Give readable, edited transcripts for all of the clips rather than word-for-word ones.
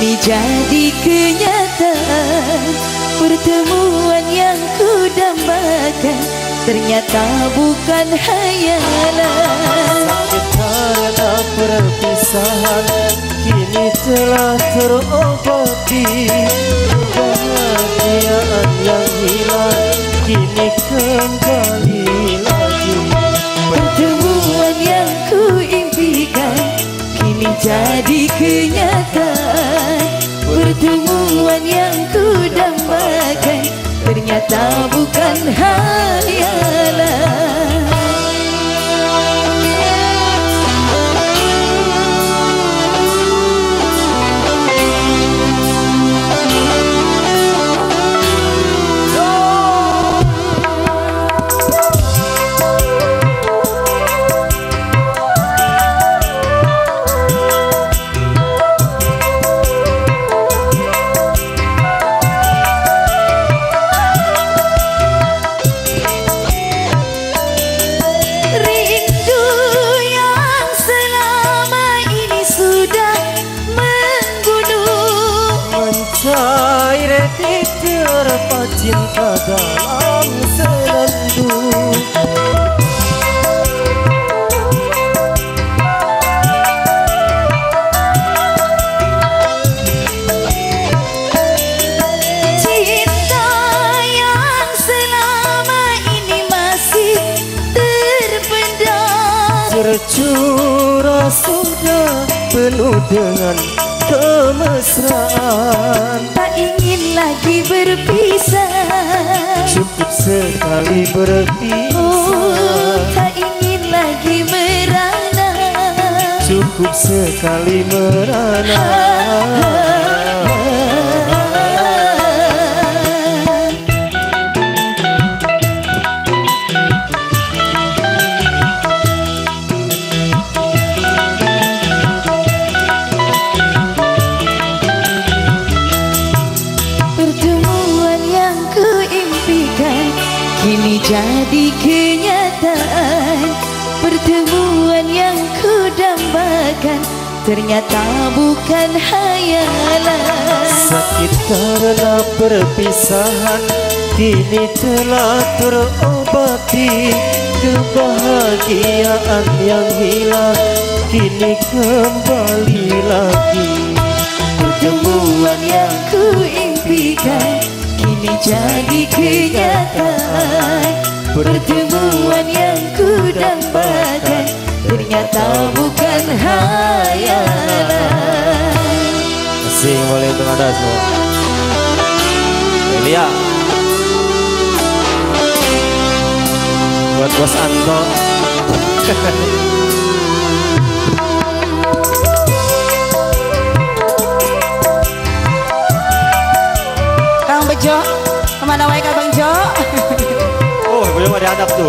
kini jadi kenyataan. Pertemuan yang ku dambakan ternyata bukan hayalan. Sakit karena perpisahan kini telah terobati. Kebahagiaan yang hilang kini kembali lagi. Pertemuan yang ku impikan kini jadi kenyataan. Pertemuan yang ku dambakan ternyata bukan hayalan. Terpa cinta dalam senandung. Cinta yang selama ini masih terpendam, tercurah sudah penuh dengan kemesraan. tak ingin lagi berpisah, cukup sekali berpisah. oh, tak ingin lagi merana, cukup sekali merana. kini jadi kenyataan. Pertemuan yang ku dambakan ternyata bukan hayalan. Sakit karena perpisahan kini telah terobati. Kebahagiaan yang hilang kini kembali lagi. Pertemuan yang ku impikan kini jadi kenyataan. Pertemuan yang ku dambakan ternyata bukan hayalan. Asing boleh untuk Anda semua. Elia buat Bos Anto. Kang Bejo, kemana wae Kang Jo? Oh, belum ada adab tuh.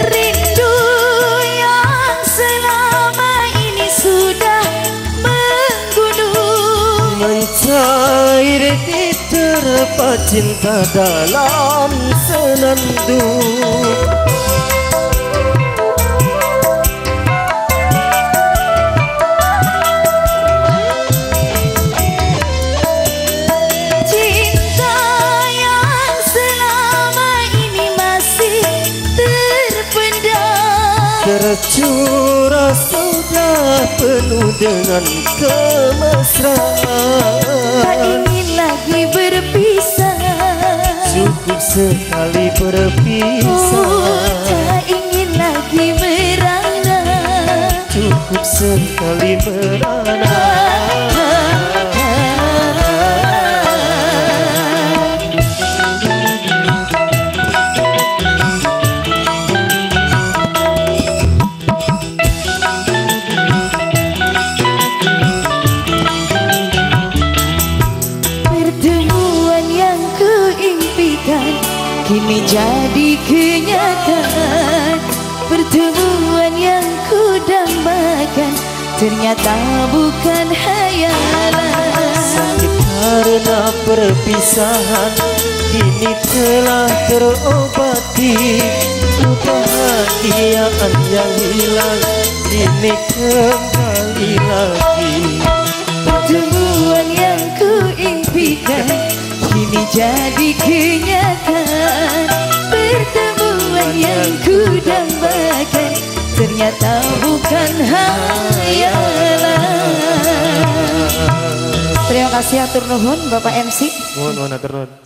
Rindu yang selama ini sudah menggunung, mencair di terpa cinta dalam senandung. Tercurah sudah penuh dengan kemesraan. tak ingin lagi berpisah, cukup sekali berpisah. oh, tak ingin lagi merana, cukup sekali merana. kini jadi kenyataan. Pertemuan yang ku dambakan ternyata bukan hayalan. Sakit karena perpisahan kini telah terobati. Kebahagiaan kebahagiaan yang hilang kini kembali lagi. Pertemuan yang kuimpikan kini jadi kenyataan. Pertemuan yang kudambakan ternyata bukan hayalan. Terima kasih atur nuhun Bapak MC. Mohon atur nuhun.